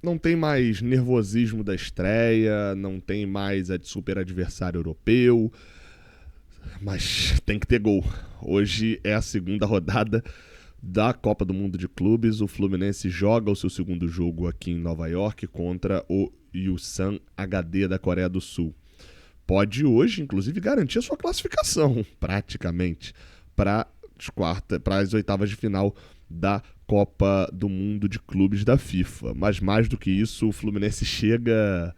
não tem mais nervosismo da estreia, não tem mais a de super adversário europeu, mas tem que ter gol. Hoje é a segunda rodada da Copa do Mundo de Clubes. O Fluminense joga o seu segundo jogo aqui em Nova York contra o Ulsan HD da Coreia do Sul. Pode hoje, inclusive, garantir a sua classificação, praticamente, para as oitavas de final da Copa do Mundo de Clubes da FIFA. Mas mais do que isso, o Fluminense chega,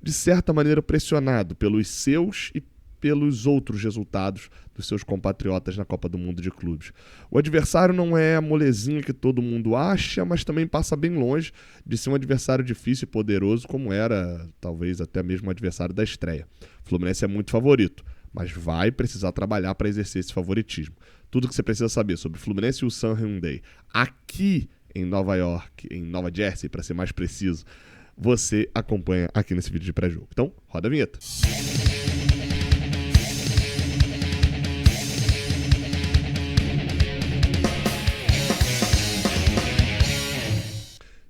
de certa maneira, pressionado pelos seus e pelos outros resultados dos seus compatriotas na Copa do Mundo de Clubes. O adversário não é a molezinha que todo mundo acha, mas também passa bem longe de ser um adversário difícil e poderoso, como era, talvez, até mesmo o adversário da estreia. O Fluminense é muito favorito, mas vai precisar trabalhar para exercer esse favoritismo. Tudo que você precisa saber sobre o Fluminense e o Ulsan Hyundai aqui em Nova York, em Nova Jersey, para ser mais preciso, você acompanha aqui nesse vídeo de pré-jogo. Então, roda a vinheta.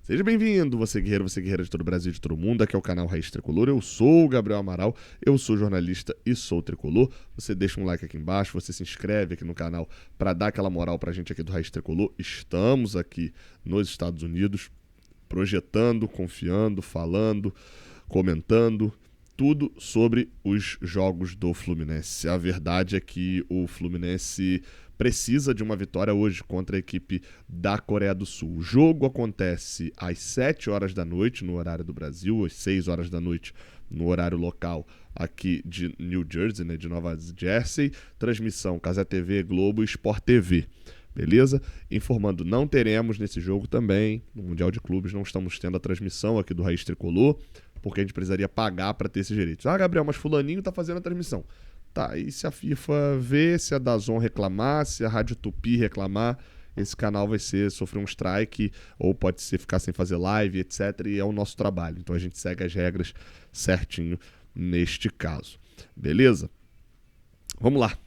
Seja bem-vindo, você guerreira de todo o Brasil e de todo mundo. Aqui é o canal Raiz Tricolor. Eu sou o Gabriel Amaral, eu sou jornalista e sou tricolor. Você deixa um like aqui embaixo, você se inscreve aqui no canal para dar aquela moral pra gente aqui do Raiz Tricolor. Estamos aqui nos Estados Unidos, projetando, confiando, falando, comentando tudo sobre os jogos do Fluminense. A verdade é que o Fluminense precisa de uma vitória hoje contra a equipe da Coreia do Sul. O jogo acontece às 7 horas da noite no horário do Brasil, às 6 horas da noite no horário local aqui de New Jersey, né, de Nova Jersey. Transmissão Cazé TV, Globo e Sport TV. Beleza? Informando, não teremos nesse jogo também, no Mundial de Clubes, não estamos tendo a transmissão aqui do Raiz Tricolor, porque a gente precisaria pagar para ter esses direitos. Ah, Gabriel, mas fulaninho tá fazendo a transmissão. Tá, e se a FIFA vê, se a DAZN reclamar, se a Rádio Tupi reclamar, esse canal vai sofrer um strike, ou pode ser ficar sem fazer live, etc. E é o nosso trabalho. Então a gente segue as regras certinho neste caso. Beleza? Vamos lá.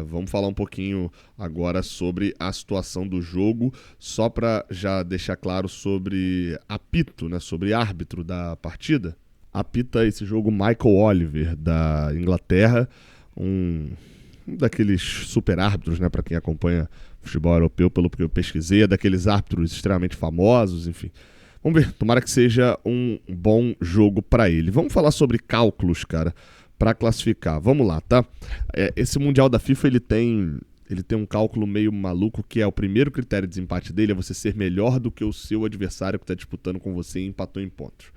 Vamos falar um pouquinho agora sobre a situação do jogo, só para já deixar claro sobre apito, né, sobre árbitro da partida. Apita esse jogo Michael Oliver, da Inglaterra, um daqueles super árbitros, né, para quem acompanha futebol europeu, pelo que eu pesquisei, é daqueles árbitros extremamente famosos, enfim. Vamos ver, tomara que seja um bom jogo para ele. Vamos falar sobre cálculos, cara, para classificar. Vamos lá, tá? Esse Mundial da FIFA, ele tem um cálculo meio maluco, que é o primeiro critério de desempate dele, é você ser melhor do que o seu adversário que está disputando com você e empatou em pontos.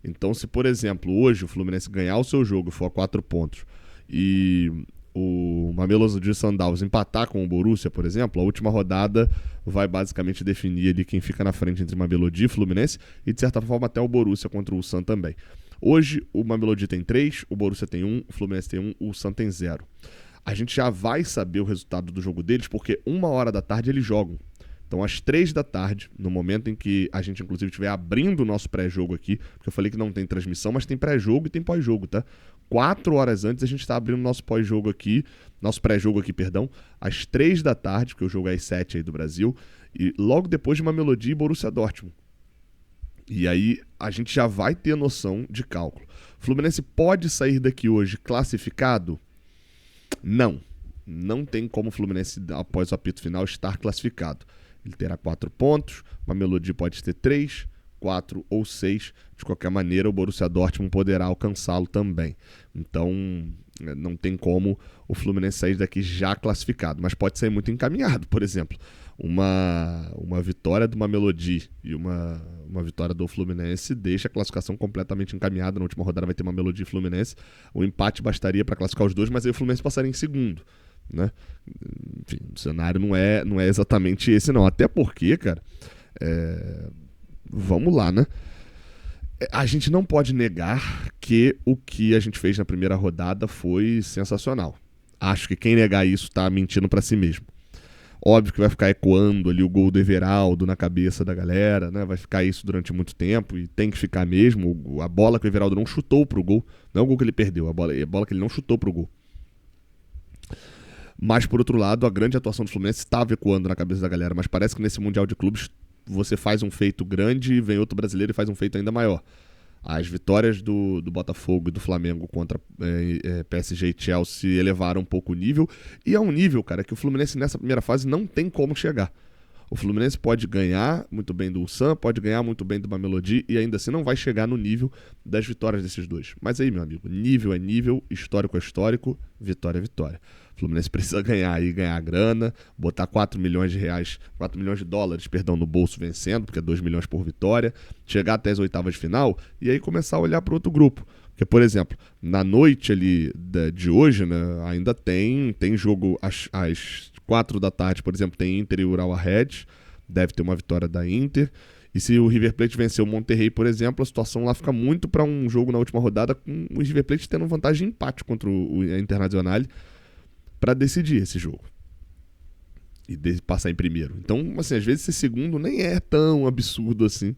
Então, se, por exemplo, hoje o Fluminense ganhar o seu jogo e for a 4 pontos, e o Mamelodi Sundowns empatar com o Borussia, por exemplo, a última rodada vai basicamente definir ali quem fica na frente entre Mamelodi e Fluminense, e de certa forma até o Borussia contra o Ulsan também. Hoje o Mamelodi tem 3, o Borussia tem 1, o Fluminense tem 1, o Ulsan tem 0. A gente já vai saber o resultado do jogo deles, porque 13h eles jogam. Então, às 3 da tarde, no momento em que a gente, inclusive, estiver abrindo o nosso pré-jogo aqui, porque eu falei que não tem transmissão, mas tem pré-jogo e tem pós-jogo, tá? 4 horas antes a gente está abrindo nosso pós-jogo aqui, nosso pré-jogo aqui, perdão, às 3 da tarde, porque o jogo é às 7 aí do Brasil, e logo depois de Mamelodi e Borussia Dortmund. E aí a gente já vai ter noção de cálculo. O Fluminense pode sair daqui hoje classificado? Não. Não tem como o Fluminense, após o apito final, estar classificado. Ele terá 4 pontos, Mamelodi pode ter 3, 4 ou 6. De qualquer maneira, o Borussia Dortmund poderá alcançá-lo também. Então, não tem como o Fluminense sair daqui já classificado, mas pode sair muito encaminhado. Por exemplo, uma vitória do Mamelodi e uma vitória do Fluminense deixa a classificação completamente encaminhada. Na última rodada vai ter Mamelodi e Fluminense. O empate bastaria para classificar os dois, mas aí o Fluminense passaria em segundo, né? Enfim, o cenário não é exatamente esse, não. Até porque, cara, vamos lá, né? A gente não pode negar que o que a gente fez na primeira rodada foi sensacional. Acho que quem negar isso tá mentindo pra si mesmo. Óbvio que vai ficar ecoando ali o gol do Everaldo na cabeça da galera, né? Vai ficar isso durante muito tempo e tem que ficar mesmo. A bola que o Everaldo não chutou pro gol, não é o gol que ele perdeu, a bola que ele não chutou pro gol. Mas, por outro lado, a grande atuação do Fluminense estava ecoando na cabeça da galera, mas parece que nesse Mundial de Clubes você faz um feito grande e vem outro brasileiro e faz um feito ainda maior. As vitórias do Botafogo e do Flamengo contra PSG e Chelsea elevaram um pouco o nível. E é um nível, cara, que o Fluminense nessa primeira fase não tem como chegar. O Fluminense pode ganhar muito bem do Ulsan, pode ganhar muito bem do Mamelodi e ainda assim não vai chegar no nível das vitórias desses dois. Mas aí, meu amigo, nível é nível, histórico é histórico, vitória é vitória. O Fluminense precisa ganhar aí, ganhar grana, botar 4 milhões de dólares, no bolso vencendo, porque é 2 milhões por vitória, chegar até as oitavas de final e aí começar a olhar para outro grupo. Porque, por exemplo, na noite ali de hoje, né, ainda tem jogo às 4 da tarde, por exemplo, tem Inter e Urawa Red, deve ter uma vitória da Inter. E se o River Plate vencer o Monterrey, por exemplo, a situação lá fica muito para um jogo na última rodada, com o River Plate tendo vantagem de empate contra o Internazionale para decidir esse jogo e passar em primeiro. Então, assim, às vezes ser segundo nem é tão absurdo assim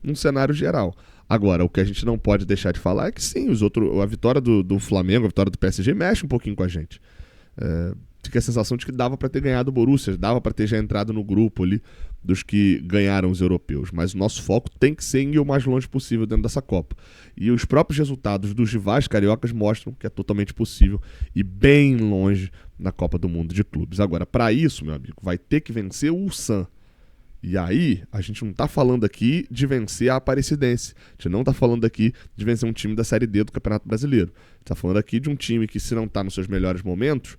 num cenário geral. Agora, o que a gente não pode deixar de falar é que sim, a vitória do Flamengo, a vitória do PSG mexe um pouquinho com a gente. Fica a sensação de que dava para ter ganhado o Borussia, dava para ter já entrado no grupo ali dos que ganharam os europeus, mas o nosso foco tem que ser em ir o mais longe possível dentro dessa Copa. E os próprios resultados dos rivais cariocas mostram que é totalmente possível ir bem longe na Copa do Mundo de Clubes. Agora, para isso, meu amigo, vai ter que vencer o Ulsan. E aí, a gente não tá falando aqui de vencer a Aparecidense. A gente não tá falando aqui de vencer um time da Série D do Campeonato Brasileiro. A gente tá falando aqui de um time que, se não tá nos seus melhores momentos,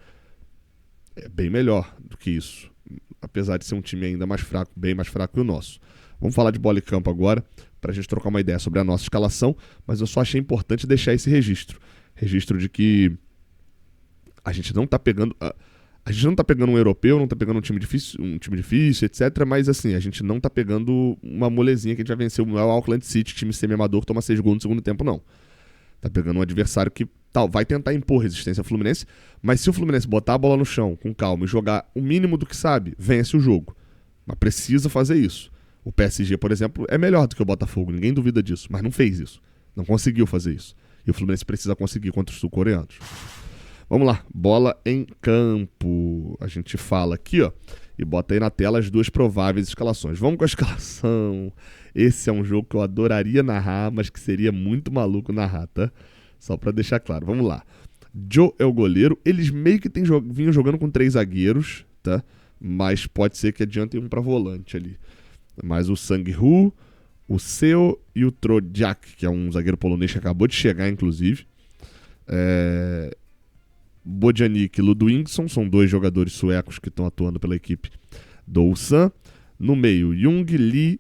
é bem melhor do que isso. Apesar de ser um time ainda mais fraco, bem mais fraco que o nosso. Vamos falar de bola e campo agora, pra gente trocar uma ideia sobre a nossa escalação, mas eu só achei importante deixar esse registro. Registro de que a gente não tá pegando... A gente não tá pegando um europeu, não tá pegando um time difícil, etc. Mas assim, a gente não tá pegando uma molezinha que a gente vai vencer o Auckland City, time semi-amador que toma 6 gols no segundo tempo, não. Tá pegando um adversário que vai tentar impor resistência ao Fluminense, mas se o Fluminense botar a bola no chão com calma e jogar o mínimo do que sabe, vence o jogo. Mas precisa fazer isso. O PSG, por exemplo, é melhor do que o Botafogo, ninguém duvida disso, mas não fez isso. Não conseguiu fazer isso. E o Fluminense precisa conseguir contra os sul-coreanos. Vamos lá, bola em campo. A gente fala aqui, ó, e bota aí na tela as duas prováveis escalações. Vamos com a escalação. Esse é um jogo que eu adoraria narrar, mas que seria muito maluco narrar, tá? Só pra deixar claro. Vamos lá. Joe é o goleiro. Eles meio que vinham jogando com 3 zagueiros, tá? Mas pode ser que adiantem um pra volante ali. Mas o Sang-Hu, o Seo e o Trodziak, que é um zagueiro polonês que acabou de chegar, inclusive. Bojanic e Ludwigson são 2 jogadores suecos que estão atuando pela equipe do Ulsan. No meio, Jung, Lee,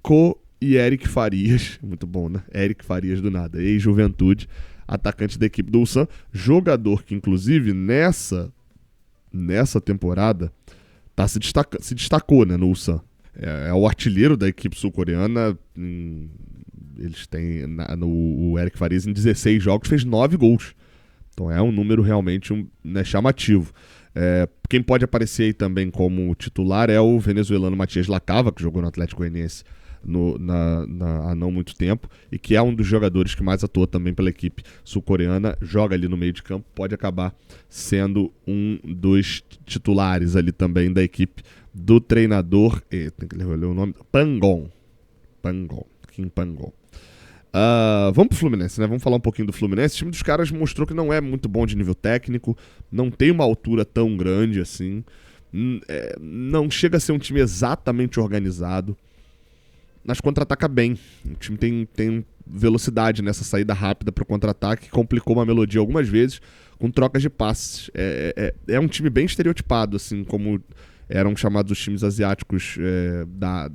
Ko e Eric Farias. Muito bom, né? Eric Farias do nada. Ex-Juventude, atacante da equipe do Ulsan. Jogador que, inclusive, nessa temporada se destacou, né, no Ulsan. É o artilheiro da equipe sul-coreana. Eles têm o Eric Farias em 16 jogos fez 9 gols. Então é um número realmente chamativo. Quem pode aparecer aí também como titular é o venezuelano Matias Lacava, que jogou no Atlético Goianiense há não muito tempo, e que é um dos jogadores que mais atua também pela equipe sul-coreana, joga ali no meio de campo, pode acabar sendo um dos titulares ali também da equipe do treinador, tem que ler o nome, Kim Pangon. Vamos pro Fluminense, né? Vamos falar um pouquinho do Fluminense. O time dos caras mostrou que não é muito bom de nível técnico, não tem uma altura tão grande assim, não chega a ser um time exatamente organizado, mas contra-ataca bem. O time tem velocidade nessa saída rápida para o contra-ataque, que complicou uma melodia algumas vezes com trocas de passes. É um time bem estereotipado, assim, como eram chamados os times asiáticos da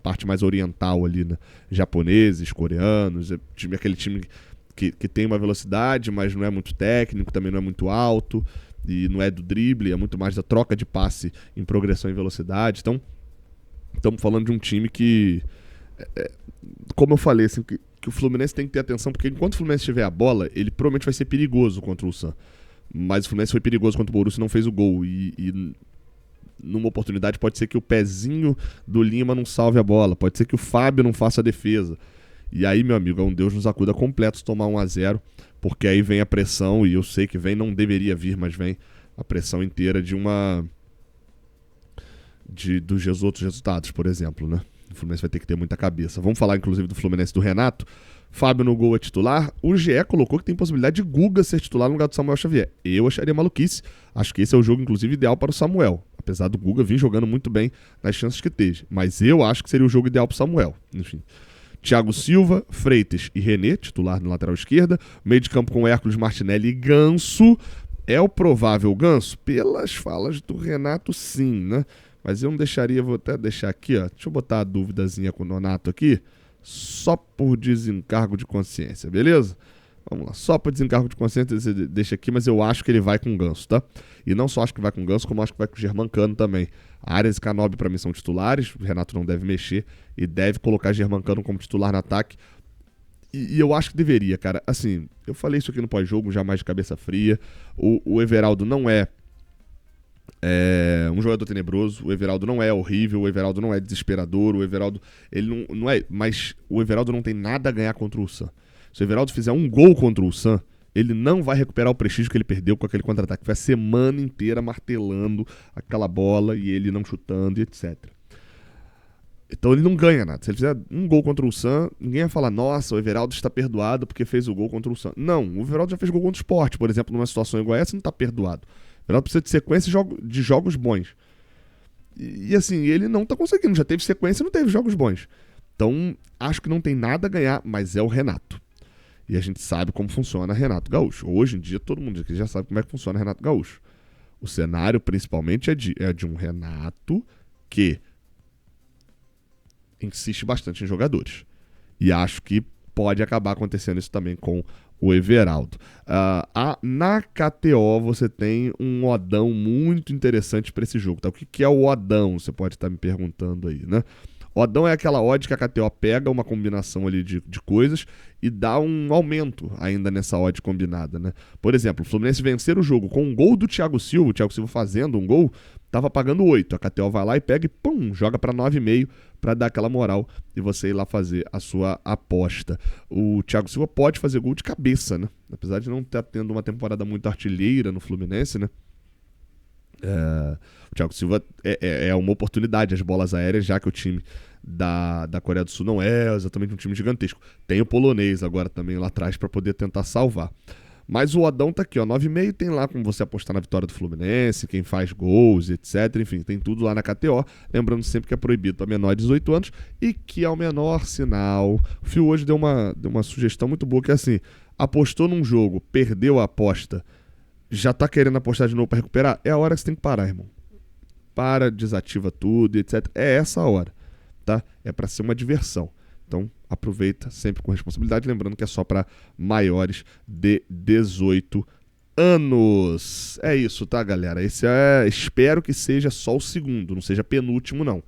parte mais oriental ali, né? Japoneses, coreanos, aquele time que tem uma velocidade, mas não é muito técnico, também não é muito alto, e não é do drible, é muito mais da troca de passe em progressão e velocidade. Então, estamos falando de um time que, como eu falei, assim, que o Fluminense tem que ter atenção, porque enquanto o Fluminense tiver a bola, ele provavelmente vai ser perigoso contra o Ulsan. Mas o Fluminense foi perigoso contra o Borussia e não fez o gol, e numa oportunidade pode ser que o pezinho do Lima não salve a bola, pode ser que o Fábio não faça a defesa. E aí, meu amigo, é um Deus nos acuda completo se tomar 1-0, porque aí vem a pressão, e eu sei que vem, não deveria vir, mas vem a pressão inteira de dos outros resultados, por exemplo, né? O Fluminense vai ter que ter muita cabeça. Vamos falar, inclusive, do Fluminense do Renato. Fábio no gol é titular. O GE colocou que tem possibilidade de Guga ser titular no lugar do Samuel Xavier. Eu acharia maluquice. Acho que esse é o jogo, inclusive, ideal para o Samuel. Apesar do Guga vir jogando muito bem nas chances que teve. Mas eu acho que seria o jogo ideal para o Samuel. Enfim. Thiago Silva, Freitas e René, titular na lateral esquerda. Meio de campo com Hércules, Martinelli e Ganso. É o provável Ganso? Pelas falas do Renato, sim, né? Mas eu não deixaria, vou até deixar aqui, ó. Deixa eu botar a duvidazinha com o Nonato aqui, só por desencargo de consciência, beleza? Vamos lá, só por desencargo de consciência, você deixa aqui, mas eu acho que ele vai com o Ganso, tá? E não só acho que vai com o Ganso, como acho que vai com o Germancano também. Arias e Canóbio pra mim são titulares, o Renato não deve mexer e deve colocar Germancano como titular no ataque. E eu acho que deveria, cara. Assim, eu falei isso aqui no pós-jogo, jamais de cabeça fria. O Everaldo não é um jogador tenebroso, o Everaldo não é horrível, o Everaldo não é desesperador, o Everaldo, ele não é, mas o Everaldo não tem nada a ganhar contra o Sam. Se o Everaldo fizer um gol contra o Sam, ele não vai recuperar o prestígio que ele perdeu com aquele contra-ataque. Foi a semana inteira martelando aquela bola e ele não chutando e etc. Então ele não ganha nada. Se ele fizer um gol contra o Sam, ninguém vai falar, nossa, o Everaldo está perdoado porque fez o gol contra o Sam. Não, o Everaldo já fez gol contra o Sport, por exemplo, numa situação igual essa, não está perdoado. O Everaldo precisa de sequência de jogos bons. E assim, ele não está conseguindo. Já teve sequência e não teve jogos bons. Então, acho que não tem nada a ganhar, mas é o Renato. E a gente sabe como funciona Renato Gaúcho. Hoje em dia, todo mundo aqui já sabe como é que funciona Renato Gaúcho. O cenário, principalmente, é de um Renato que insiste bastante em jogadores. E acho que pode acabar acontecendo isso também com o Everaldo. Na KTO você tem um odão muito interessante para esse jogo. Tá? O que é o odão? Você pode estar me perguntando aí, né? Odão é aquela odd que a KTO pega uma combinação ali de coisas e dá um aumento ainda nessa odd combinada, né? Por exemplo, o Fluminense vencer o jogo com um gol do Thiago Silva, o Thiago Silva fazendo um gol, tava pagando 8. A KTO vai lá e pega e pum, joga para 9,5 para dar aquela moral e você ir lá fazer a sua aposta. O Thiago Silva pode fazer gol de cabeça, né? Apesar de não estar tendo uma temporada muito artilheira no Fluminense, né? O Thiago Silva é uma oportunidade, as bolas aéreas, já que o time da Coreia do Sul não é exatamente um time gigantesco. Tem o polonês agora também lá atrás para poder tentar salvar. Mas o odão tá aqui, ó, 9,5, tem lá como você apostar na vitória do Fluminense, quem faz gols, etc. Enfim, tem tudo lá na KTO. Lembrando sempre que é proibido para menor de 18 anos e que ao menor sinal. O Fio hoje deu uma sugestão muito boa, que é assim, apostou num jogo, perdeu a aposta, já tá querendo apostar de novo para recuperar, é a hora que você tem que parar, irmão. Para, desativa tudo, etc. É essa a hora, tá? É para ser uma diversão. Então, aproveita sempre com responsabilidade, lembrando que é só para maiores de 18 anos. É isso, tá, galera? Espero que seja só o segundo, não seja penúltimo, não.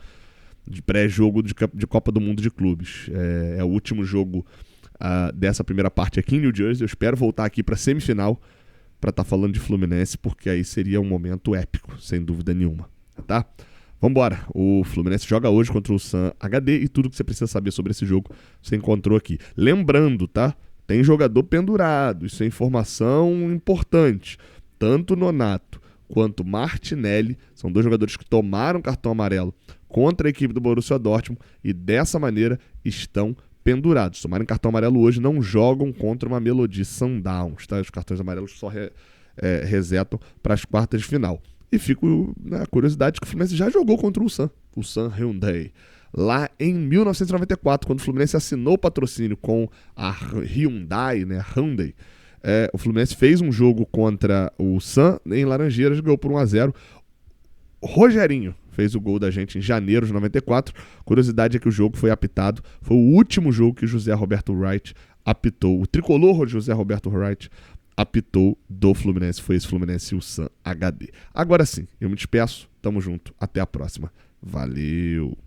De pré-jogo de Copa do Mundo de Clubes. É o último jogo dessa primeira parte aqui em New Jersey. Eu espero voltar aqui para semifinal para estar falando de Fluminense, porque aí seria um momento épico, sem dúvida nenhuma, tá? Vambora, o Fluminense joga hoje contra o Sam HD e tudo que você precisa saber sobre esse jogo você encontrou aqui. Lembrando, tá? Tem jogador pendurado, isso é informação importante. Tanto Nonato quanto Martinelli são dois jogadores que tomaram cartão amarelo contra a equipe do Borussia Dortmund e dessa maneira estão pendurados. Tomaram cartão amarelo hoje, não jogam contra uma Mamelodi Sundowns, tá? Os cartões amarelos só resetam para as quartas de final. E fico na curiosidade que o Fluminense já jogou contra o Sam Hyundai, lá em 1994, quando o Fluminense assinou o patrocínio com a Hyundai, né, Hyundai. O Fluminense fez um jogo contra o Sam em Laranjeiras, ganhou por 1-0. Rogerinho fez o gol da gente em janeiro de 94. Curiosidade é que o jogo foi apitado, foi o último jogo que José Roberto Wright apitou. O tricolor José Roberto Wright apitou do Fluminense, foi esse Fluminense e o Sam HD. Agora sim, eu me despeço, tamo junto, até a próxima. Valeu!